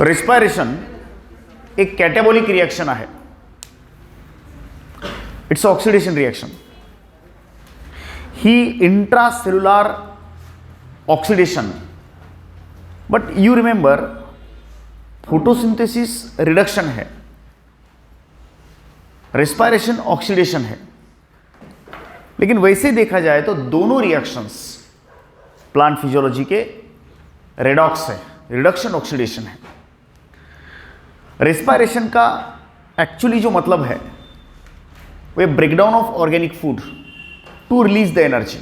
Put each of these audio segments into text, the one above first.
Respiration एक catabolic reaction आहे. It's oxidation reaction. ही intracellular oxidation. But you remember photosynthesis reduction है, respiration oxidation है. लेकिन वैसे देखा जाए तो दोनों रिएक्शंस प्लांट फिजियोलॉजी के रेडॉक्स है, रिडक्शन ऑक्सीडेशन है. रेस्पायरेशन का एक्चुअली जो मतलब है वो breakdown of organic food to release the energy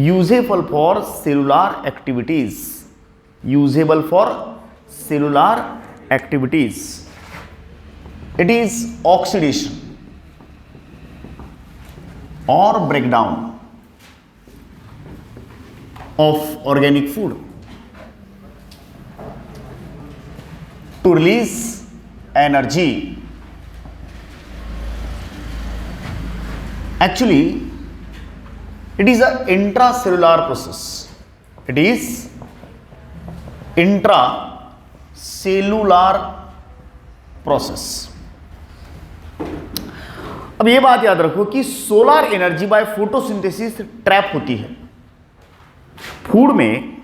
usable for cellular activities. Usable for cellular activities. It is oxidation or breakdown of organic food to release energy. Actually, it is an intracellular process. It is intracellular process. अब ये बात याद रखो कि solar energy by photosynthesis trap होती है. Food में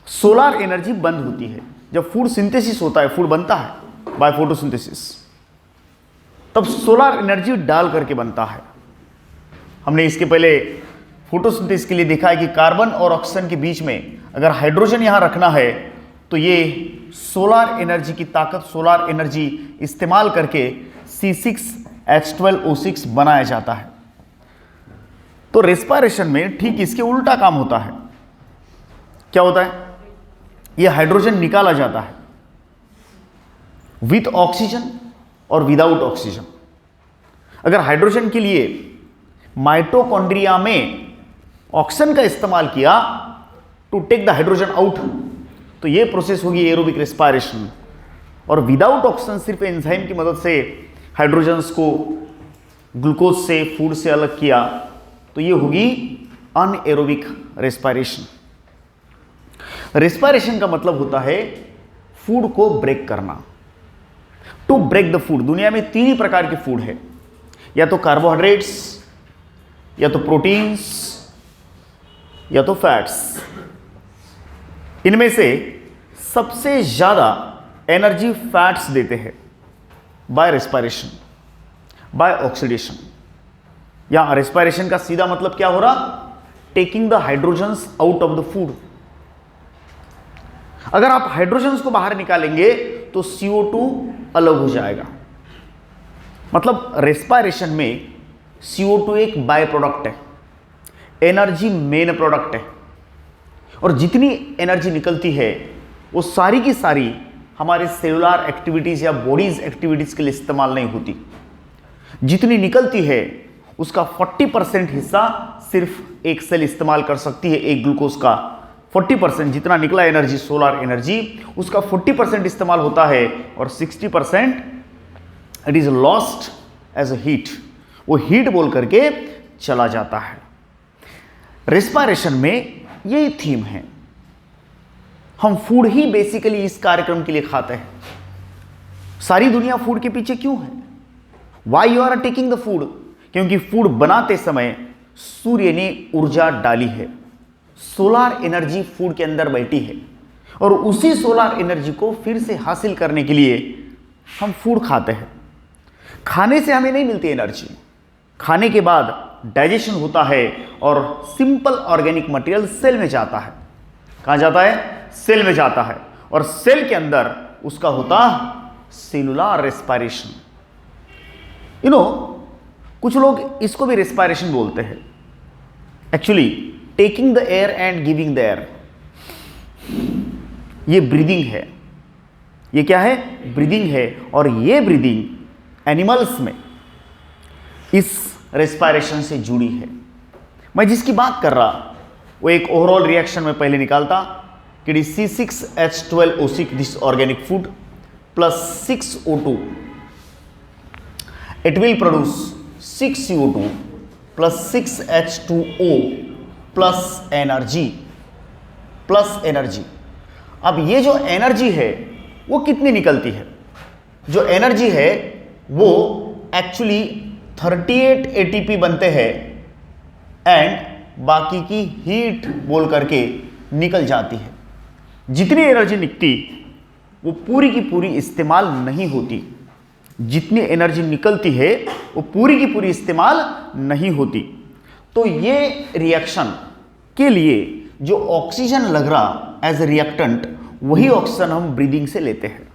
solar energy बंद होती है. जब फूड सिंथेसिस होता है, फूड बनता है बाय फोटोसिंथेसिस, तब सोलर एनर्जी डाल करके बनता है. हमने इसके पहले फोटोसिंथेसिस के लिए देखा है कि कार्बन और ऑक्सीजन के बीच में अगर हाइड्रोजन यहां रखना है तो ये सोलर एनर्जी की ताकत, सोलर एनर्जी इस्तेमाल करके C6H12O6 बनाया जाता है. तो रेस्पायरेशन में ठीक इसके उल्टा काम होता है. क्या होता है? यह हाइड्रोजन निकाला जाता है विथ ऑक्सीजन और विदाउट ऑक्सीजन. अगर हाइड्रोजन के लिए माइटोकॉन्ड्रिया में ऑक्सीजन का इस्तेमाल किया to take the hydrogen out, तो यह प्रोसेस होगी एरोबिक रेस्पायरेशन. और विदाउट ऑक्सीजन सिर्फ एंजाइम की मदद से हाइड्रोजन्स को ग्लूकोज से, फूड से अलग किया, तो ये होगी अनएरोबिक रेस्पायरेशन. रेस्पायरेशन का मतलब होता है फूड को ब्रेक करना. To break the food. दुनिया में तीन ही प्रकार के फूड है, या तो कार्बोहाइड्रेट्स, या तो प्रोटीन्स, या तो फैट्स. इनमें से सबसे ज्यादा एनर्जी फैट्स देते हैं बाय रेस्पायरेशन, बाय ऑक्सीडेशन. या रेस्पायरेशन का सीधा मतलब क्या हो रहा? Taking the hydrogens out of the food. अगर आप हाइड्रोजन्स को बाहर निकालेंगे तो CO2 अलग हो जाएगा. मतलब रेस्पायरेशन में CO2 एक बाय प्रोडक्ट है, एनर्जी मेन प्रोडक्ट है. और जितनी एनर्जी निकलती है वो सारी की सारी हमारे सेलुलर एक्टिविटीज या बॉडीज एक्टिविटीज के लिए इस्तेमाल नहीं होती. जितनी निकलती है उसका 40% हिस्सा सिर्फ एक सेल इस्तेमाल कर सकती है. एक ग्लूकोज का 40% जितना निकला एनर्जी, सोलर एनर्जी, उसका 40% इस्तेमाल होता है और 60% it is lost as a heat. वो हीट बोल करके चला जाता है. रेस्पायरेशन में यही थीम है. हम फूड ही बेसिकली इस कार्यक्रम के लिए खाते हैं. सारी दुनिया फूड के पीछे क्यों है? Why you are taking the food? क्योंकि फूड बनाते समय सूर्य ने ऊर्जा डाली है, सोलर एनर्जी फूड के अंदर बैठी है, और उसी सोलर एनर्जी को फिर से हासिल करने के लिए हम फूड खाते हैं. खाने से हमें नहीं मिलती एनर्जी. खाने के बाद डाइजेशन होता है और सिंपल ऑर्गेनिक मटेरियल सेल में जाता है. कहां जाता है? सेल में जाता है. और सेल के अंदर उसका होता सेलुलर रेस्पायरेशन. कुछ लोग इसको भी रेस्पायरेशन बोलते हैं. Actually taking the air and giving the air, ये ब्रीदिंग है. ये क्या है? ब्रीदिंग है. और ये ब्रीदिंग एनिमल्स में इस रेस्पायरेशन से जुड़ी है. मैं जिसकी बात कर रहा वो एक ओवरऑल रिएक्शन में पहले निकालता कि C6H12O6 this organic food plus 6O2, it will produce 6CO2 plus 6H2O plus energy. अब ये जो एनर्जी है वो कितनी निकलती है? जो एनर्जी है वो एक्चुअली 38 एटीपी बनते हैं एंड बाकी की हीट बोल करके निकल जाती है। जितनी एनर्जी निकलती वो पूरी की पूरी इस्तेमाल नहीं होती, जितनी एनर्जी निकलती है वो पूरी की पूरी इस्तेमाल नहीं होती। तो ये रिएक्शन के लिए जो ऑक्सीजन लग रहा एज ए रिएक्टेंट, वही ऑक्सीजन हम ब्रीदिंग से लेते हैं।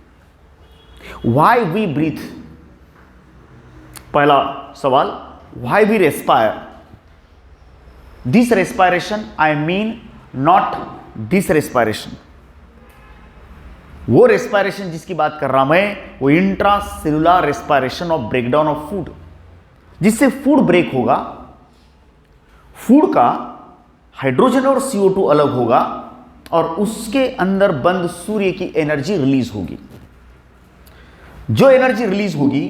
Why we breathe? पहला सवाल, why we respire? This respiration I mean not this respiration. वो रेस्पायरेशन जिसकी बात कर रहा मैं वो intracellular respiration of breakdown of food, जिससे फूड ब्रेक होगा, फूड का हाइड्रोजन और CO2 अलग होगा और उसके अंदर बंद सूर्य की एनर्जी रिलीज होगी। जो एनर्जी रिलीज होगी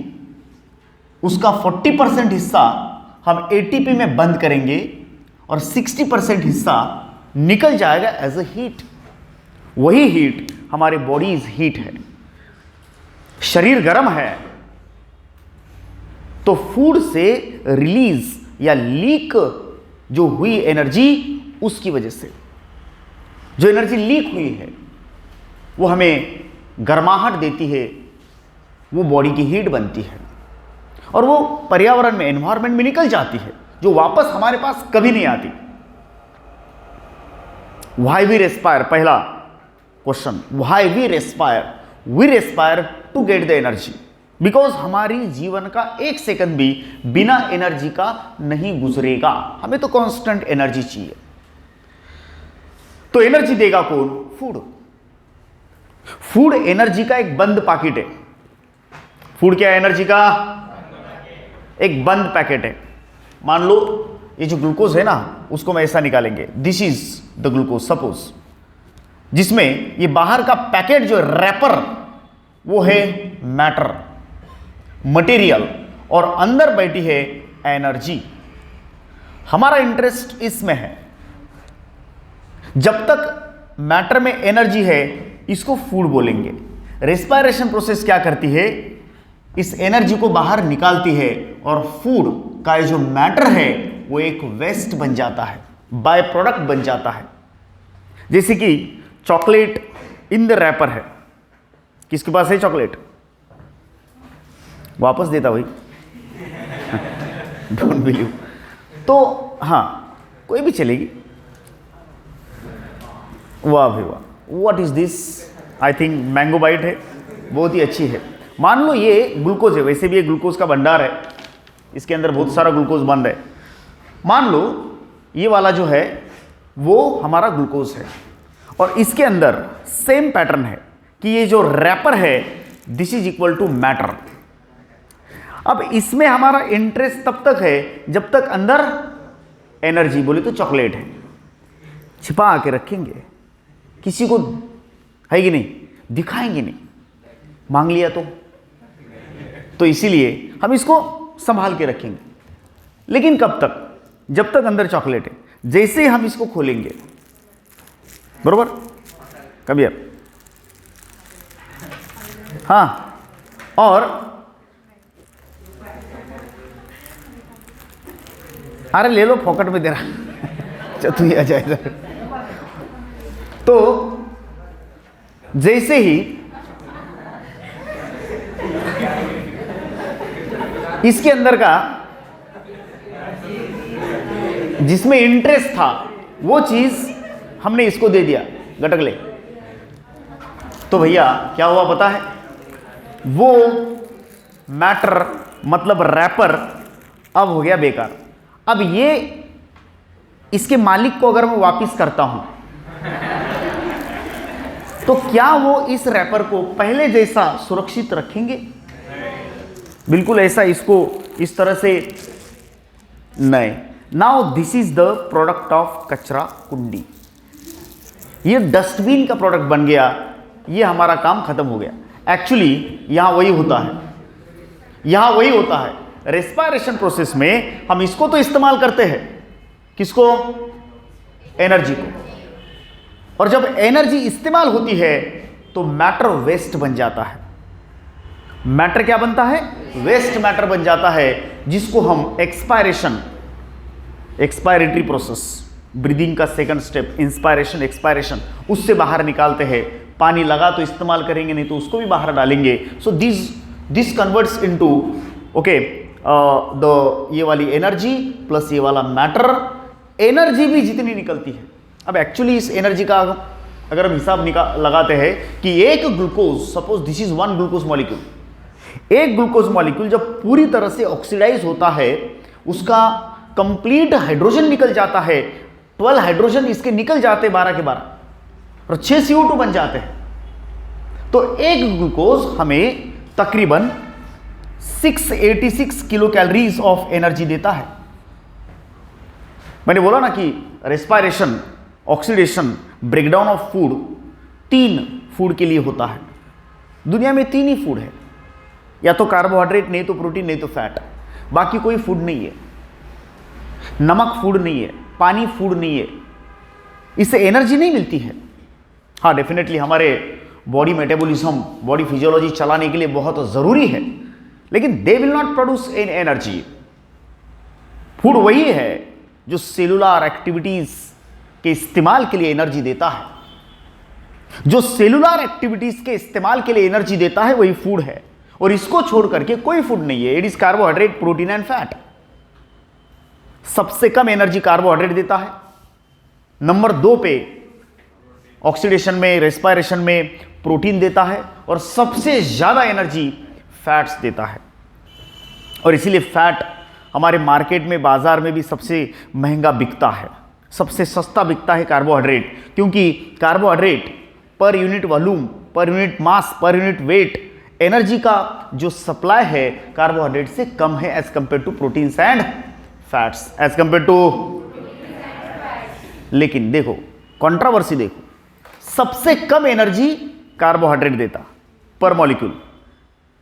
उसका 40% हिस्सा हम ATP में बंद करेंगे और 60% हिस्सा निकल जाएगा एज अ हीट। वही हीट हमारे बॉडीज हीट है। शरीर गर्म है तो फूड से रिलीज या लीक जो हुई एनर्जी, उसकी वजह से जो एनर्जी लीक हुई है वो हमें गर्माहट देती है, वो बॉडी की हीट बनती है और वो पर्यावरण में, एनवायरनमेंट में निकल जाती है, जो वापस हमारे पास कभी नहीं आती। Why we respire? पहला question, why we respire? We respire to get the energy, because हमारी जीवन का एक सेकंड भी बिना एनर्जी का नहीं गुजरेगा। हमें तो कांस्टेंट एनर्जी चाहिए। तो एनर्जी देगा कौन? फूड। फूड एनर्जी का एक बंद पैकेट है। फूड क्या है? एनर्जी का एक बंद पैकेट है। मान लो ये जो ग्लूकोज है ना, उसको मैं ऐसा निकालेंगे, this is the glucose suppose, जिसमें ये बाहर का पैकेट जो रैपर वो है मैटर, मटेरियल, और अंदर बैठी है एनर्जी। हमारा इंटरेस्ट इसमें है। जब तक मैटर में एनर्जी है इसको फूड बोलेंगे। रेस्पायरेशन प्रोसेस क्या करती है? इस एनर्जी को बाहर निकालती है और फूड का जो मैटर है वो एक वेस्ट बन जाता है, बाय प्रोडक्ट बन जाता है। जैसे कि चॉकलेट इन द रैपर है। किसके पास है चॉकलेट? वापस देता भाई, डोंट बिलीव। तो हाँ, कोई भी चलेगी। वाह भाई वाह, what is this? I think Mango Bite है, बहुत ही अच्छी है। मान लो ये ग्लूकोज है, वैसे भी ये ग्लूकोज का भंडार है, इसके अंदर बहुत सारा ग्लूकोज बंद है। मान लो ये वाला जो है वो हमारा ग्लूकोज है और इसके अंदर सेम पैटर्न है कि ये जो रैपर है this is equal to matter. अब इसमें हमारा इंटरेस्ट तब तक है जब तक अंदर एनर्जी, बोले तो चॉकलेट है, छिपा के रखेंगे, किसी को है कि नहीं, दिखाएंगे नहीं, मांग लिया तो इसीलिए हम इसको संभाल के रखेंगे। लेकिन कब तक? जब तक अंदर चॉकलेट है। जैसे ही हम इसको खोलेंगे, बरोबर, कभी अब हाँ, और अरे ले लो, पॉकेट में दे रहा चल तू ही आ जाए इधर। तो जैसे ही इसके अंदर का जिसमें इंटरेस्ट था वो चीज हमने इसको दे दिया, गटक ले, तो भैया क्या हुआ पता है? वो मैटर मतलब रैपर अब हो गया बेकार। अब ये इसके मालिक को अगर मैं वापिस करता हूं तो क्या वो इस रैपर को पहले जैसा सुरक्षित रखेंगे? बिल्कुल ऐसा इसको इस तरह से नहीं। Now this is the product of कचरा कुंडी। ये डस्टबिन का प्रोडक्ट बन गया, ये हमारा काम खत्म हो गया। एक्चुअली यहां वही होता है, यहां वही होता है। रेस्पायरेशन प्रोसेस में हम इसको तो इस्तेमाल करते हैं, किसको? एनर्जी को। और जब एनर्जी इस्तेमाल होती है तो मैटर वेस्ट बन जाता है। मैटर क्या बनता है? वेस्ट मैटर बन जाता है, जिसको हम एक्सपायरेटरी प्रोसेस, ब्रीदिंग का सेकंड स्टेप, इंस्पायरेशन एक्सपायरेशन, उससे बाहर निकालते हैं। पानी लगा तो इस्तेमाल करेंगे, नहीं तो उसको भी बाहर डालेंगे। So this converts into okay ये वाली एनर्जी प्लस ये वाला मैटर। एनर्जी भी जितनी निकलती है, अब एक्चुअली इस एनर्जी का अगर हम हिसाब लगाते हैं कि एक glucose, suppose this is one glucose molecule, एक ग्लूकोज मॉलिक्यूल जब पूरी तरह से ऑक्सीडाइज होता है, उसका कंप्लीट हाइड्रोजन निकल जाता है, 12 हाइड्रोजन इसके निकल जाते हैं 12 के 12 और 6 CO2 बन जाते हैं। तो एक ग्लूकोज हमें तकरीबन 686 किलो कैलोरीज ऑफ एनर्जी देता है। मैंने बोला ना कि respiration, oxidation, breakdown of food 3 food के लिए होता है। दुनिया में 3 ही फूड है, या तो कार्बोहाइड्रेट, नहीं तो प्रोटीन, नहीं तो फैट, बाकी कोई फूड नहीं है। नमक फूड नहीं है, पानी फूड नहीं है, इससे एनर्जी नहीं मिलती है। हाँ, डेफिनेटली हमारे बॉडी मेटाबॉलिज्म, बॉडी फिजियोलॉजी चलाने के लिए बहुत जरूरी है, लेकिन they will not produce in energy. Food वही है जो सेलुलर एक्टिविटीज के इस्तेमाल के लिए एनर्जी देता है। जो सेलुलर एक्टिविटीज के इस्तेमाल के लिए एनर्जी देता है वही फूड है, और इसको छोड़ करके कोई फूड नहीं है। It is carbohydrate, protein and fat. सबसे कम एनर्जी कार्बोहाइड्रेट देता है, नंबर 2 पे ऑक्सीडेशन में, रेस्पायरेशन में प्रोटीन देता है, और सबसे ज्यादा एनर्जी फैट्स देता है। और इसीलिए फैट हमारे मार्केट में, बाजार में भी सबसे महंगा बिकता है, सबसे सस्ता बिकता है कार्बोहाइड्रेट, क्योंकि carbohydrate per unit volume, per unit mass, per unit weight energy का जो सप्लाई है कार्बोहाइड्रेट से कम है as compare to proteins and fats, as compare to. लेकिन देखो कंट्रोवर्सी, देखो सबसे कम एनर्जी कार्बोहाइड्रेट देता पर मॉलिक्यूल,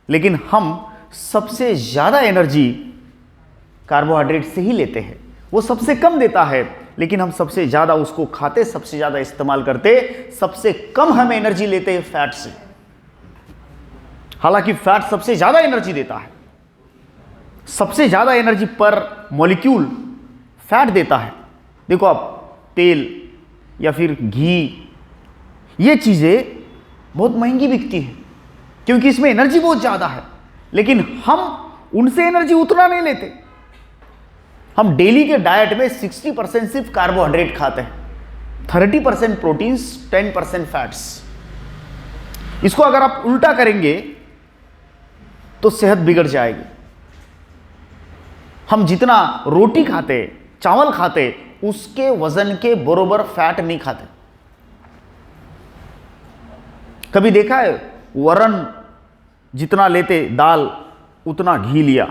लेकिन हम सबसे ज्यादा एनर्जी कार्बोहाइड्रेट से ही लेते हैं। वो सबसे कम देता है, लेकिन हम सबसे ज्यादा उसको खाते, सबसे ज्यादा इस्तेमाल करते, सबसे कम हम एनर्जी लेते हैं फैट से। हालांकि फैट सबसे ज्यादा एनर्जी देता है, सबसे ज्यादा एनर्जी पर मॉलिक्यूल फैट देता है। देखो आप तेल या फिर घी, ये चीजें बहुत महंगी बिकती है क्योंकि इसमें एनर्जी बहुत ज्यादा है, लेकिन हम उनसे एनर्जी उतना नहीं लेते। हम डेली के डाइट में 60% सिर्फ कार्बोहाइड्रेट खाते हैं, 30% प्रोटीन्स, 10% फैट्स। इसको अगर आप उल्टा करेंगे तो सेहत बिगड़ जाएगी। हम जितना रोटी खाते, चावल खाते, उसके वजन के बराबर फैट नहीं खाते। कभी देखा है वरण जितना लेते दाल उतना घी लिया,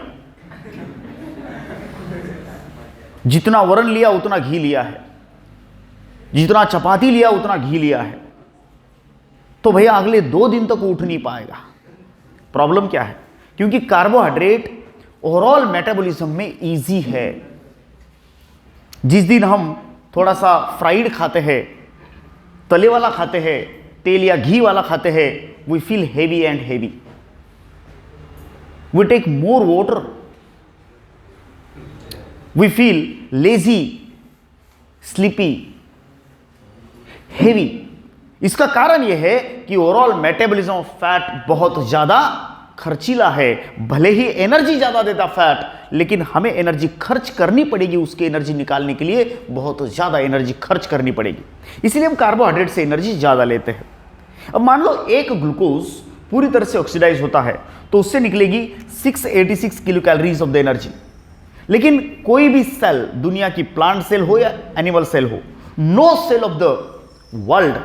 जितना वरण लिया उतना घी लिया है, जितना चपाती लिया उतना घी लिया है, तो भैया अगले 2 दिन तक उठ नहीं पाएगा। प्रॉब्लम क्या है? क्योंकि कार्बोहाइड्रेट ओवरऑल मेटाबॉलिज्म में इजी है। जिस दिन हम थोड़ा सा फ्राइड खाते हैं, तले वाला खाते हैं, तेल या घी वाला खाते हैं, we feel heavy and heavy, we take more water, we feel lazy, sleepy, heavy. इसका कारण यह है कि ओवरऑल मेटाबॉलिज्म ऑफ फैट बहुत ज्यादा खर्चीला है। भले ही एनर्जी ज्यादा देता फैट, लेकिन हमें एनर्जी खर्च करनी पड़ेगी, उसकी एनर्जी निकालने के लिए बहुत ज्यादा एनर्जी खर्च करनी पड़ेगी। इसलिए हम कार्बोहाइड्रेट से एनर्जी ज्यादा लेते हैं। अब मान लो एक ग्लूकोज पूरी तरह से ऑक्सीडाइज होता है तो उससे निकलेगी 686 kilo calories of the energy. लेकिन कोई भी सेल, दुनिया की प्लांट सेल हो या एनिमल सेल हो, no cell of the world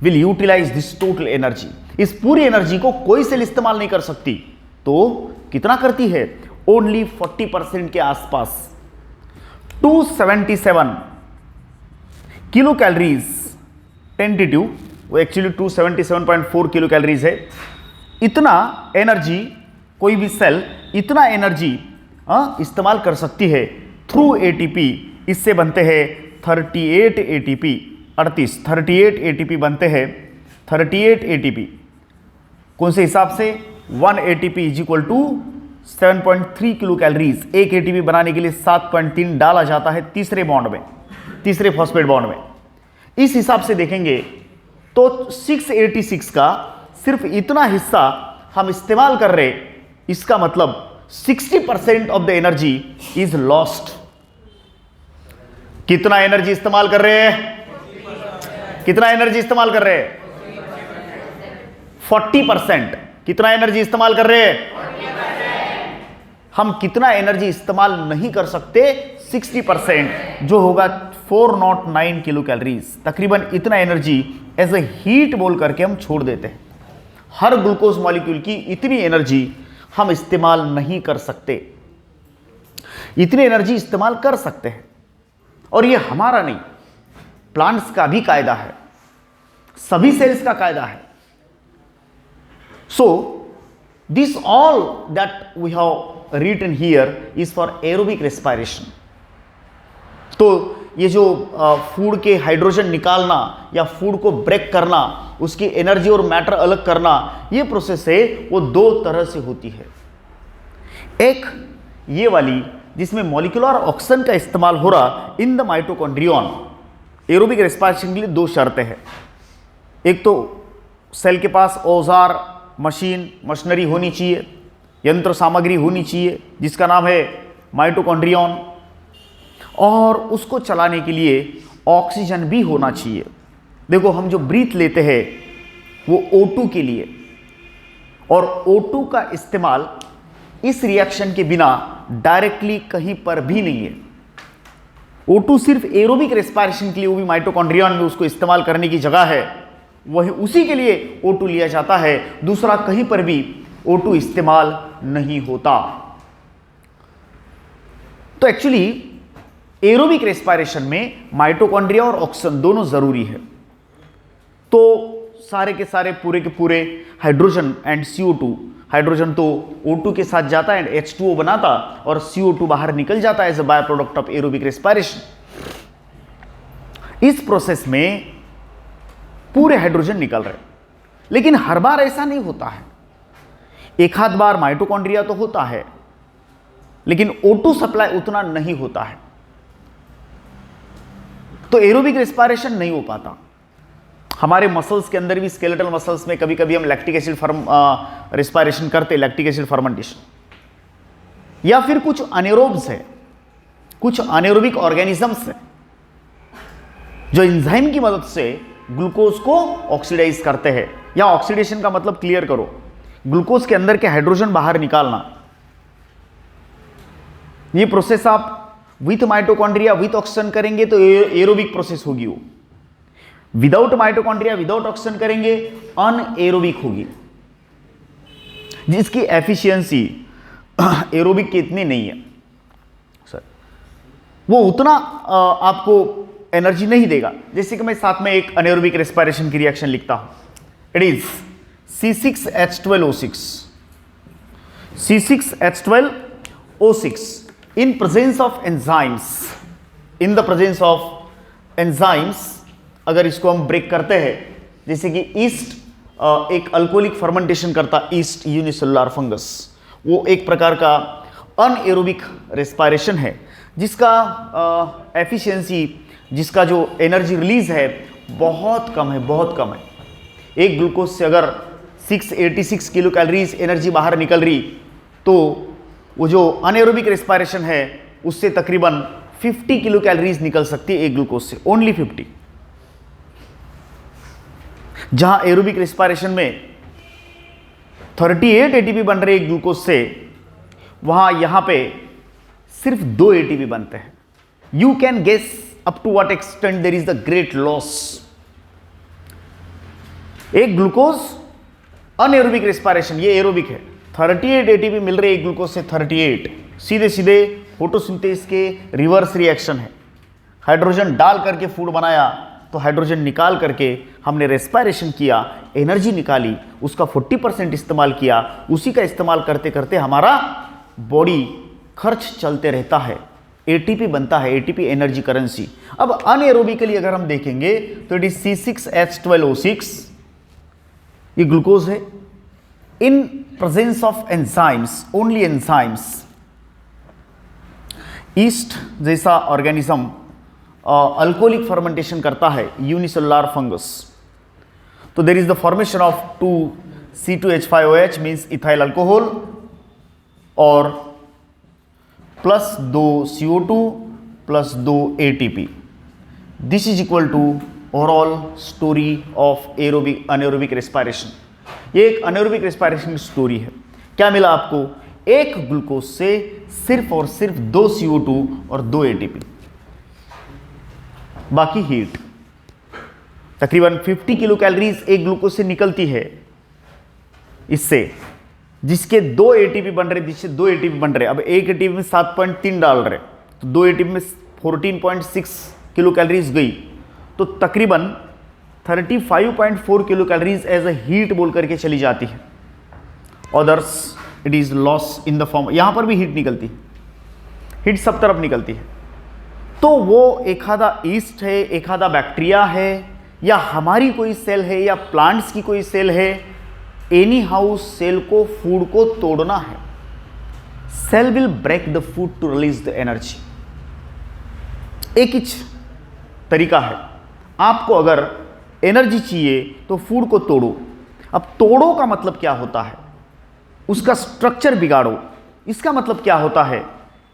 will utilise this total energy. इस पूरी एनर्जी को कोई सेल इस्तेमाल नहीं कर सकती। तो कितना करती है? ओनली 40% के आसपास, 277 किलो कैलोरीज, टेंटेटिव, वो एक्चुअली 277.4 किलो कैलोरीज है। इतना एनर्जी कोई भी सेल इतना एनर्जी इस्तेमाल कर सकती है थ्रू एटीपी। इससे बनते हैं 38 एटीपी 38 एटीपी बनते हैं। 38 एटीपी कौन से हिसाब से? 1 ATP is equal to 7.3 kilocalories. एक एटीपी बनाने के लिए 7.3 डाला जाता है तीसरे बॉन्ड में, तीसरे फॉस्फेट बॉन्ड में। इस हिसाब से देखेंगे तो 686 का सिर्फ इतना हिस्सा हम इस्तेमाल कर रहे, इसका मतलब 60% of the energy is lost. कितना एनर्जी इस्तेमाल कर रहे हैं? कितना एनर्जी इस्तेमाल कर रहे हैं? 40%। कितना एनर्जी इस्तेमाल कर रहे हैं? हम कितना एनर्जी इस्तेमाल नहीं कर सकते? 60%, जो होगा 409 किलो कैलोरीज। तकरीबन इतना एनर्जी एज ए हीट बोल करके हम छोड़ देते हैं। हर ग्लूकोज मॉलिक्यूल की इतनी एनर्जी हम इस्तेमाल नहीं कर सकते, इतनी एनर्जी इस्तेमाल कर सकते हैं। और ये हमारा नहीं, प्लांट्स का भी कायदा है, सभी सेल्स का कायदा है। So this all that we have written here is for aerobic respiration. तो ये जो फूड के हाइड्रोजन निकालना या फूड को ब्रेक करना, उसकी एनर्जी और मैटर अलग करना, ये प्रोसेस है वो दो तरह से होती है। एक ये वाली जिसमें मॉलिक्यूलर ऑक्सीजन का इस्तेमाल हो रहा in the mitochondrion. Aerobic respiration के लिए दो शर्तें हैं। एक तो सेल के पास औजार, मशीनरी होनी चाहिए, यंत्र सामग्री होनी चाहिए जिसका नाम है माइटोकॉन्ड्रियन, और उसको चलाने के लिए ऑक्सीजन भी होना चाहिए। देखो हम जो ब्रीथ लेते हैं वो O2 के लिए, और O2 का इस्तेमाल इस रिएक्शन के बिना डायरेक्टली कहीं पर भी नहीं है। O2 सिर्फ एरोबिक रेस्पिरेशन के लिए, वो भी माइटोकॉन्ड्रियन में उसको इस्तेमाल करने की जगह है, वही उसी के लिए O2 लिया जाता है। दूसरा कहीं पर भी O2 इस्तेमाल नहीं होता। तो एक्चुअली एरोबिक रेस्पिरेशन में माइटोकॉन्ड्रिया और ऑक्सीजन दोनों जरूरी है। तो सारे के सारे पूरे के पूरे हाइड्रोजन एंड CO2, हाइड्रोजन तो O2 के साथ जाता है एंड H2O बनाता, और CO2 बाहर निकल जाता है as a byproduct of aerobic respiration. इस प्रोसेस में पूरे हाइड्रोजन निकल रहे, लेकिन हर बार ऐसा नहीं होता है। एक आध बार माइटोकॉन्ड्रिया तो होता है, लेकिन O2 सप्लाई उतना नहीं होता है, तो एरोबिक रेस्पिरेशन नहीं हो पाता। हमारे मसल्स के अंदर भी, स्केलेटल मसल्स में कभी कभी हम लैक्टिक एसिड रेस्पिरेशन करते, लैक्टिक एसिड फर्मेंटेशन। या फिर कुछ अनेरोब्स है, कुछ अनेरोबिक ऑर्गेनिजम्स है जो एंजाइम की मदद से ग्लूकोज को ऑक्सीडाइज करते हैं। या ऑक्सीडेशन का मतलब क्लियर करो, ग्लूकोज के अंदर के हाइड्रोजन बाहर निकालना। ये प्रोसेस आप विथ माइटोकॉन्ड्रिया विथ ऑक्सीजन करेंगे तो एरोबिक प्रोसेस होगी, वो विदाउट माइटोकॉन्ड्रिया विदाउट ऑक्सीजन करेंगे अनएरोबिक होगी, जिसकी एफिशिएंसी एरोबिक की इतनी नहीं है सर, वो उतना आपको एनर्जी नहीं देगा। जैसे कि मैं साथ में एक अनएरोबिक रेस्पिरेशन की रिएक्शन लिखता हूं, it is C6H12O6, C6H12O6 in presence of enzymes, in the presence of enzymes, अगर इसको हम ब्रेक करते हैं, जैसे कि ईस्ट एक अल्कोहलिक फर्मेंटेशन करता ईस्ट यूनिसेलुलर फंगस, वो एक प्रकार का अनएरोबिक रेस्पिरेशन है जिसका एफिशिएंसी, जिसका जो एनर्जी रिलीज है बहुत कम है, बहुत कम है। एक ग्लूकोज से अगर 686 किलो कैलोरीज एनर्जी बाहर निकल रही, तो वो जो अनएरोबिक रेस्पिरेशन है उससे तकरीबन 50 किलो कैलोरीज निकल सकती है एक ग्लूकोज से, ओनली 50। जहां एरोबिक रेस्पिरेशन में 38 एटीपी बन रहे एक ग्लूकोज से, वहां यहां पे सिर्फ 2 एटीपी बनते हैं। You can guess up to what extent there is the great loss. एक ग्लूकोज अनएरोबिक रेस्पिरेशन, ये एरोबिक है, 38 एटीपी मिल रहे एक ग्लूकोज से 38, सीधे सीधे फोटोसिंथेसिस के रिवर्स रिएक्शन है। हाइड्रोजन डाल करके फूड बनाया, तो हाइड्रोजन निकाल करके हमने रेस्पिरेशन किया, एनर्जी निकाली, उसका 40% इस्तेमाल किया। उसी का इस्तेमाल करते करते हमारा बॉडी खर्च चलते रहता है। एटीपी बनता है, एटीपी एनर्जी करेंसी। अब अनएरोबिकली अगर हम देखेंगे तो इट इज C6H12O6, ये ग्लूकोज है। In presence of enzymes, only enzymes, yeast जैसा ऑर्गेनिज्म अल्कोहलिक फर्मेंटेशन करता है, यूनिसेलुलर फंगस, तो there is the formation of 2C2H5OH means ethyl alcohol और plus 2 CO2 plus 2 ATP। This is equal to overall story of aerobic anaerobic respiration. ये एक anaerobic respiration की story है। क्या मिला आपको? एक ग्लूकोज से सिर्फ और सिर्फ 2 CO2 और 2 ATP, बाकी हीट। तकरीबन 50 किलो कैलोरीज एक ग्लूकोज से निकलती है इससे, जिसके 2 ATP बन रहे, जिससे 2 ATP बन रहे। अब एक ATP में 7.3 डाल रहे, तो 2 ATP में 14.6 किलो कैलोरीज गई, तो तकरीबन 35.4 kilo calories as a heat बोल करके चली जाती है। Others it is loss in the form, यहां पर भी हीट निकलती है, हीट सब तरफ निकलती है। तो वो एक आधा ईस्ट है, एक आधा बैक्टीरिया है, या हमारी कोई सेल है, या प्लांट्स की कोई सेल है, एनी हाउ सेल को फूड को तोड़ना है। Cell will break the food to release the energy. एक ही तरीका है, आपको अगर एनर्जी चाहिए तो फूड को तोड़ो। अब तोड़ो का मतलब क्या होता है? उसका स्ट्रक्चर बिगाड़ो। इसका मतलब क्या होता है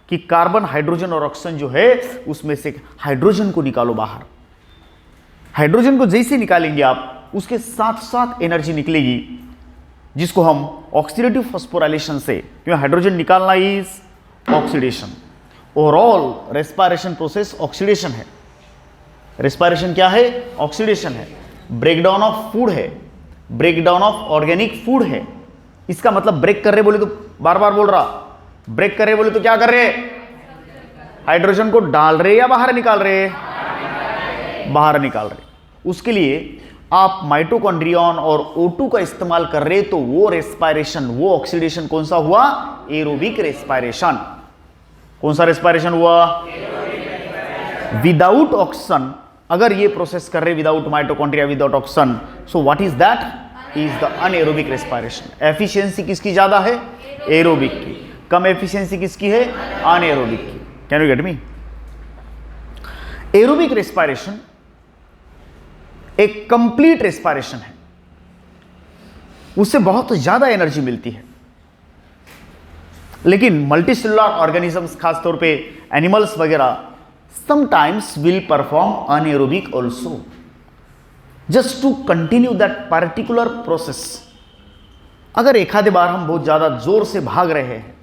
कि कार्बन, हाइड्रोजन और ऑक्सीजन जो है उसमें से हाइड्रोजन को निकालो बाहर। हाइड्रोजन को जैसे निकालेंगे आप, उसके साथ साथ एनर्जी निकलेगी, जिसको हम ऑक्सीडेटिव फॉस्फोराइलेशन से, क्योंकि हाइड्रोजन निकालना is oxidation. Overall respiration process oxidation है। रेस्पिरेशन क्या है? ऑक्सीडेशन है। ब्रेकडाउन ऑफ फूड है, ब्रेकडाउन ऑफ ऑर्गेनिक फूड है। इसका मतलब ब्रेक कर रहे बोले तो, बार बार बोल रहा, ब्रेक कर रहे बोले तो क्या कर रहे? हाइड्रोजन को डाल रहे या बाहर निकाल रहे? बाहर निकाल रहे। उसके लिए आप माइटोकॉन्ड्रियन और O2 का इस्तेमाल कर रहे, तो वो रेस्पिरेशन, वो ऑक्सीडेशन कौन सा हुआ? Aerobic respiration. कौन सा रेस्पिरेशन हुआ? विदाउट ऑक्सीजन अगर ये प्रोसेस कर रहे, without mitochondria, without oxygen, so what is that? Is the anaerobic respiration. Efficiency किसकी ज्यादा है? एरोबिक की। कम एफिशिएंसी किसकी है? अनएरोबिक की। Can you get me? Aerobic respiration एक कंप्लीट रेस्पिरेशन है, उससे बहुत ज्यादा एनर्जी मिलती है। लेकिन मल्टीसेलुलर ऑर्गेनिजम्स, खासतौर पे एनिमल्स वगैरह, sometimes will perform anaerobic also, just to continue that particular process. अगर एक आधे बार हम बहुत ज्यादा जोर से भाग रहे हैं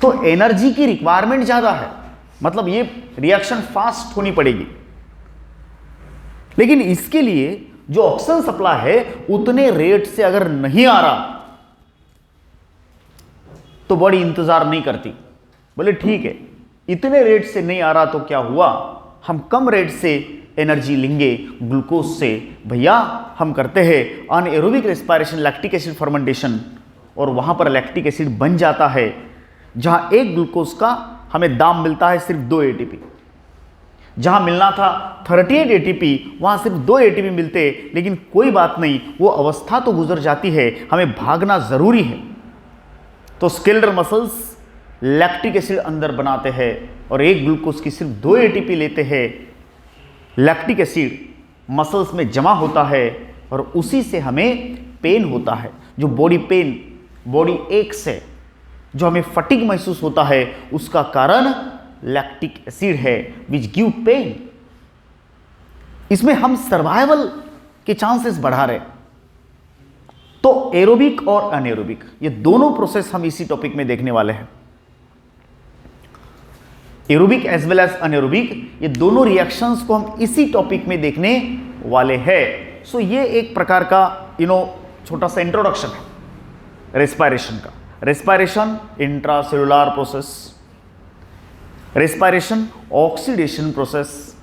तो एनर्जी की रिक्वायरमेंट ज्यादा है, मतलब ये रिएक्शन फास्ट होनी पड़ेगी। लेकिन इसके लिए जो ऑक्सीजन सप्लाई है उतने रेट से अगर नहीं आ रहा तो बॉडी इंतजार नहीं करती। बोले ठीक है, इतने रेट से नहीं आ रहा तो क्या हुआ, हम कम रेट से एनर्जी लेंगे ग्लूकोज से। भैया हम करते हैं anaerobic respiration, lactic acid fermentation, और वहां पर लैक्टिक एसिड बन जाता है, जहां एक ग्लूकोज का हमें दाम मिलता है सिर्फ 2 ATP। जहां मिलना था 38 ATP, वहां सिर्फ 2 ATP मिलते। लेकिन कोई बात नहीं, वो अवस्था तो गुजर जाती है, हमें भागना जरूरी है। तो स्केलेटल मसल्स लैक्टिक एसिड अंदर बनाते हैं और एक ग्लूकोज की सिर्फ 2 ATP लेते हैं। लैक्टिक एसिड मसल्स में जमा होता है और उसी से हमें पेन होता है। जो बॉडी पेन, बॉडी एक से जो हमें फटीग महसूस होता है, उसका कारण लैक्टिक एसिड है, विच गिव पेन। इसमें हम सर्वाइवल के चांसेस बढ़ा रहे। तो एरोबिक और अनएरोबिक, ये दोनों प्रोसेस हम इसी टॉपिक में देखने वाले हैं। Aerobic as well as anaerobic, ये दोनों रिएक्शंस को हम इसी टॉपिक में देखने वाले हैं। सो ये एक प्रकार का छोटा सा इंट्रोडक्शन है रेस्पिरेशन का। Respiration intracellular process, respiration oxidation process.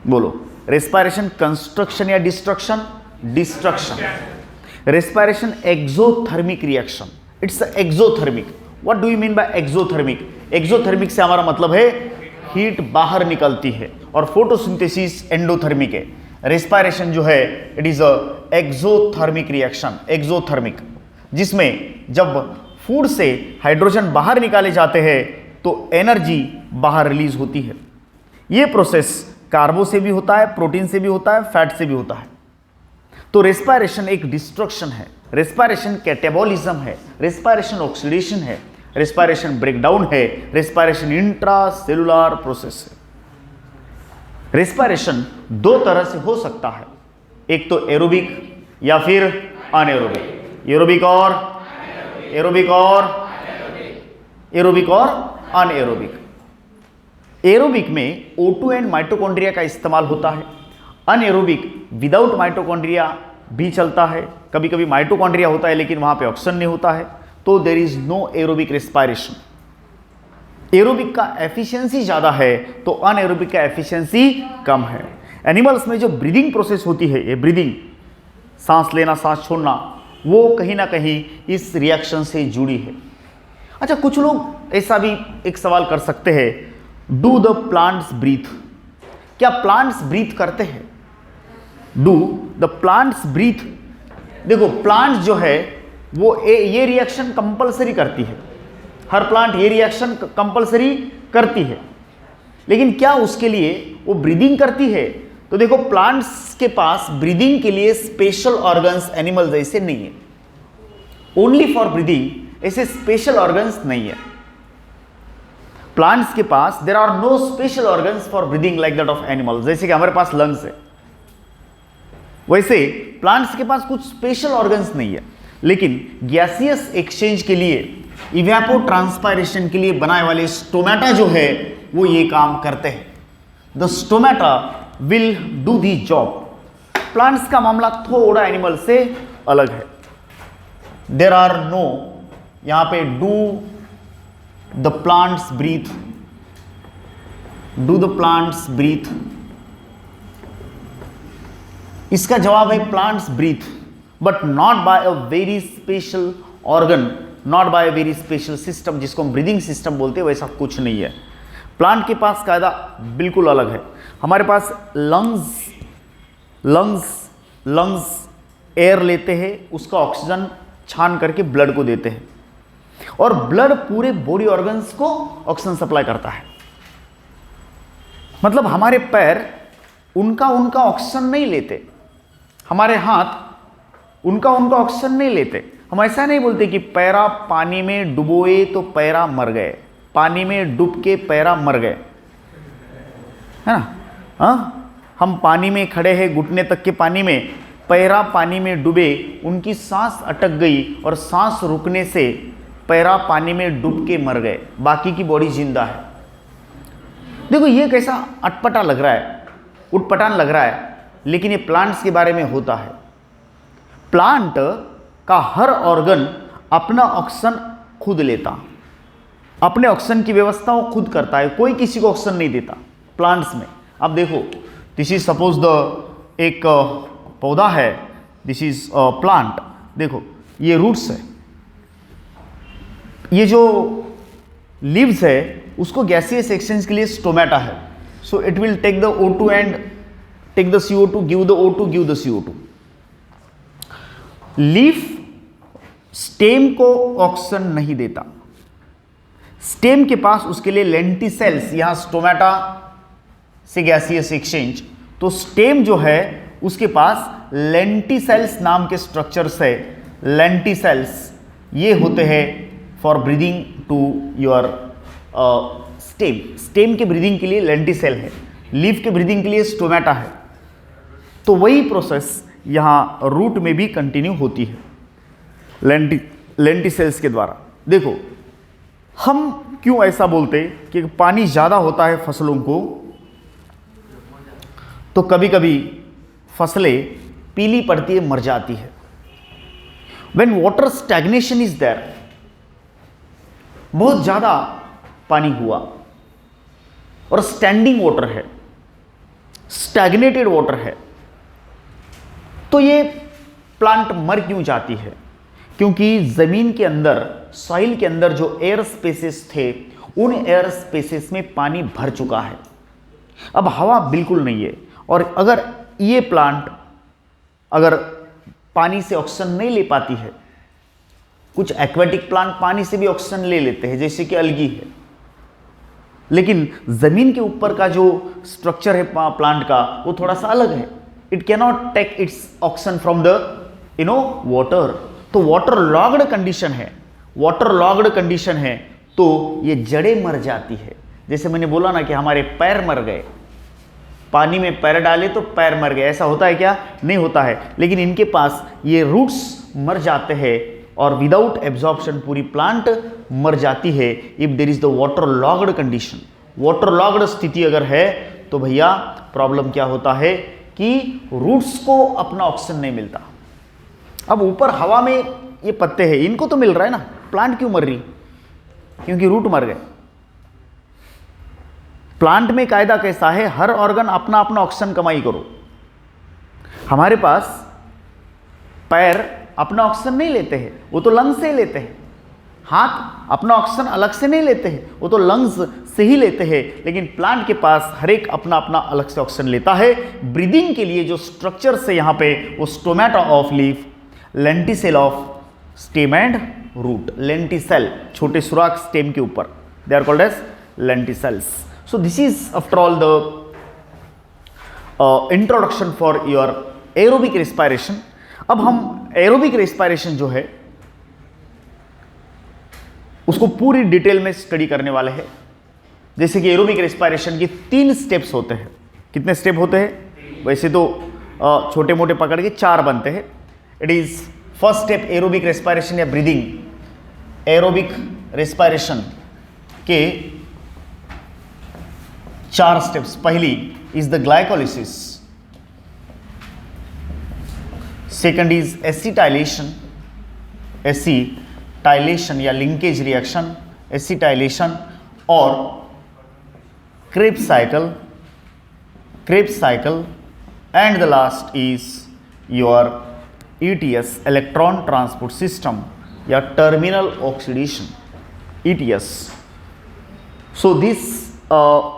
बोलो, रेस्पिरेशन कंस्ट्रक्शन या destruction? Destruction. Respiration exothermic reaction, it's exothermic, what do you mean by exothermic? Exothermic से हमारा मतलब है हीट बाहर निकलती है, और फोटोसिंथेसिस एंडोथर्मिक है। रेस्पायरेशन जो है it is a exothermic reaction, exothermic, जिसमें जब फूड से हाइड्रोजन बाहर निकाले जाते हैं तो एनर्जी बाहर रिलीज होती है। ये प्रोसेस कार्बो से भी होता है, प्रोटीन से भी होता है, फैट से भी होता है। तो रेस्पायरेशन एक डिस्ट्रक्शन है, रेस्पायरेशन कैटेबॉलिज्म है, रेस्पायरेशन ऑक्सीडेशन है, रेस्पायरेशन ब्रेकडाउन है, रेस्पायरेशन इंट्रासेलुलर प्रोसेस है। रेस्पायरेशन दो तरह से हो सकता है, एक तो एरोबिक या फिर अनएरोबिक। एरोबिक और अनएरोबिक। एरोबिक में O2 एंड माइटोकॉन्ड्रिया का इस्तेमाल होता है। अनएरोबिक विदाउट माइटोकॉन्ड्रिया भी चलता है, कभी कभी माइटोकॉन्ड्रिया होता है लेकिन वहां पे ऑक्सीजन नहीं होता है, तो there is no aerobic respiration. Aerobic का एफिशिएंसी ज़्यादा है तो अनएरोबिक का एफिशिएंसी कम है। एनिमल्स में जो ब्रीदिंग प्रोसेस होती है, ये ब्रीदिंग, सांस लेना सांस छोड़ना, वो कहीं ना कहीं इस रिएक्शन से जुड़ी है। अच्छा, कुछ लोग ऐसा भी एक सवाल कर सकते हैं, डू द प्लांट्स ब्रीथ? क्या प्लांट्स ब्रीथ करते हैं? Do the plants breathe? देखो, प्लांट्स जो है वो ये रिएक्शन कंपलसरी करती है, हर प्लांट ये रिएक्शन कंपलसरी करती है, लेकिन क्या उसके लिए वो ब्रीदिंग करती है? तो देखो, प्लांट्स के पास ब्रीदिंग के लिए स्पेशल ऑर्गन्स एनिमल जैसे नहीं है। ओनली फॉर ब्रीदिंग ऐसे स्पेशल ऑर्गन्स नहीं है प्लांट्स के पास। There are no special organs for breathing like that of animals. जैसे कि हमारे पास लंग्स है, वैसे प्लांट्स के पास कुछ स्पेशल ऑर्गन्स नहीं है, लेकिन गैसियस एक्सचेंज के लिए, इवेपो ट्रांसपायरेशन के लिए बनाए वाले स्टोमेटा जो है वो ये काम करते हैं। The stomata will do the job. Plants का मामला थोड़ा एनिमल से अलग है। देयर आर नो, यहां पे do the plants breathe, do the plants breathe, इसका जवाब है plants breathe, but not by a very special organ, not by a very special system, जिसको हम ब्रीदिंग सिस्टम बोलते हैं, वैसा कुछ नहीं है। प्लांट के पास कायदा बिल्कुल अलग है। हमारे पास लंग्स एयर लेते हैं, उसका ऑक्सीजन छान करके ब्लड को देते हैं, और ब्लड पूरे बॉडी ऑर्गन्स को ऑक्सीजन सप्लाई करता है। मतलब हमारे पैर उनका ऑक्सीजन नहीं लेते, हमारे हाथ उनका ऑक्सीजन नहीं लेते। हम ऐसा नहीं बोलते कि पैरा पानी में डुबोए तो पैरा मर गए, पानी में डूब के पैरा मर गए, है ना? हाँ, हम पानी में खड़े हैं, घुटने तक के पानी में, पैरा पानी में डूबे, उनकी सांस अटक गई और सांस रुकने से पैरा पानी में डूब के मर गए, बाकी की बॉडी जिंदा है। देखो, ये कैसा अटपटा लग रहा है, उटपटांग लग रहा है, लेकिन ये प्लांट्स के बारे में होता है। प्लांट का हर ऑर्गन अपना ऑक्सीजन खुद लेता, अपने ऑक्सीजन की व्यवस्था वो खुद करता है, कोई किसी को ऑक्सीजन नहीं देता प्लांट्स में। अब देखो, दिस इज सपोज द एक पौधा है, दिस इज प्लांट, देखो ये रूट्स है, ये जो लीव्स है उसको गैसियस एक्सचेंज के लिए स्टोमेटा है, so it will take the O2 and take the CO2, give the O2, give the CO2। Leaf stem को ऑक्सीजन नहीं देता, स्टेम के पास उसके लिए लेंटिसेल्स, यहां स्टोमेटा से गैसियस एक्सचेंज, तो स्टेम जो है उसके पास लेंटिसेल्स नाम के स्ट्रक्चर्स है। लेंटिसेल्स ये होते हैं for breathing to your stem, stem के ब्रीदिंग के लिए लेंटिसेल है, लीफ के ब्रीदिंग के लिए स्टोमेटा है। तो वही प्रोसेस यहाँ रूट में भी कंटिन्यू होती है लेंटिसेल्स के द्वारा। देखो, हम क्यों ऐसा बोलते कि पानी ज़्यादा होता है फसलों को, तो कभी कभी फसलें पीली पड़ती है, मर जाती है। When water stagnation is there, बहुत ज़्यादा पानी हुआ और स्टैंडिंग वाटर है, स्टैग्नेटेड वाटर है, तो ये प्लांट मर क्यों जाती है? क्योंकि ज़मीन के अंदर, सॉइल के अंदर जो एयर स्पेसेस थे, उन एयर स्पेसेस में पानी भर चुका है। अब हवा बिल्कुल नहीं है, और अगर ये प्लांट अगर पानी से ऑक्सीजन नहीं ले पाती है, कुछ एक्वेटिक प्लांट पानी से भी ऑक्सीजन ले लेते हैं जैसे कि अलगी है, लेकिन ज़मीन के ऊपर का जो स्ट्रक्चर है प्लांट का वो थोड़ा सा अलग है। It cannot take its oxygen from the water. तो वाटर लॉग्ड कंडीशन है, वाटर लॉग्ड कंडीशन है, तो ये जड़ें मर जाती है। जैसे मैंने बोला ना कि हमारे पैर मर गए, पानी में पैर डाले तो पैर मर गए, ऐसा होता है क्या? नहीं होता है। लेकिन इनके पास ये रूट्स मर जाते हैं और विदाउट एब्जॉर्प्शन पूरी प्लांट मर जाती है if there is the waterlogged condition. Waterlogged स्थिति अगर है तो भैया प्रॉब्लम क्या होता है कि रूट्स को अपना ऑक्सीजन नहीं मिलता। अब ऊपर हवा में ये पत्ते हैं, इनको तो मिल रहा है ना, प्लांट क्यों मर रही? क्योंकि रूट मर गए। प्लांट में कायदा कैसा है, हर ऑर्गन अपना अपना ऑक्सीजन कमाई करो। हमारे पास पैर अपना ऑक्सीजन नहीं लेते हैं, वो तो लंग्स से लेते हैं। हाथ अपना ऑक्सीजन अलग से नहीं लेते हैं, वो तो लंग्स से ही लेते हैं। लेकिन प्लांट के पास हर एक अपना अपना अलग से ऑक्सीजन लेता है। ब्रीदिंग के लिए जो स्ट्रक्चर से यहाँ पे, वो stomata of leaf, lenticel of stem and root. Lenticel छोटे सुराख स्टेम के ऊपर, they are called as lenticels. So this is after all the introduction for your aerobic respiration. अब हम aerobic respiration जो है उसको पूरी डिटेल में स्टडी करने वाले हैं। जैसे कि एरोबिक रेस्पिरेशन की 3 स्टेप्स होते हैं। कितने स्टेप होते हैं? वैसे तो छोटे मोटे पकड़ के 4 बनते हैं। It is first step aerobic respiration या ब्रीदिंग। एरोबिक रेस्पिरेशन के 4 स्टेप्स। पहली is the glycolysis, second is acetylation, acetylation या लिंकेज रिएक्शन, एसिटाइलेशन और Krebs cycle, and the last is your ETS, electron transport system या terminal oxidation, ETS. So this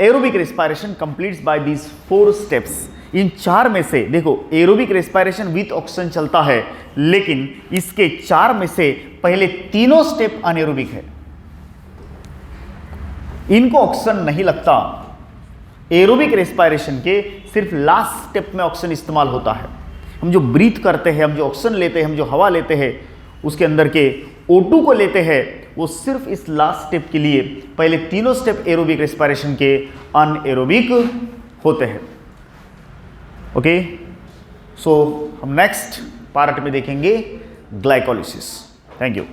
aerobic respiration completes by these 4 स्टेप्स। इन 4 में से देखो, aerobic respiration with oxygen चलता है, लेकिन इसके 4 में से पहले तीनों स्टेप अनएरोबिक है, इनको ऑक्सीजन नहीं लगता। एरोबिक रेस्पिरेशन के सिर्फ लास्ट स्टेप में ऑक्सीजन इस्तेमाल होता है। हम जो ब्रीथ करते हैं, हम जो ऑक्सीजन लेते हैं, हम जो हवा लेते हैं, उसके अंदर के O2 को लेते हैं, वो सिर्फ इस लास्ट स्टेप के लिए। पहले तीनों स्टेप एरोबिक रेस्पिरेशन के अनएरोबिक होते हैं। ओके, सो हम नेक्स्ट पार्ट में देखेंगे ग्लाइकोलिसिस। Thank you.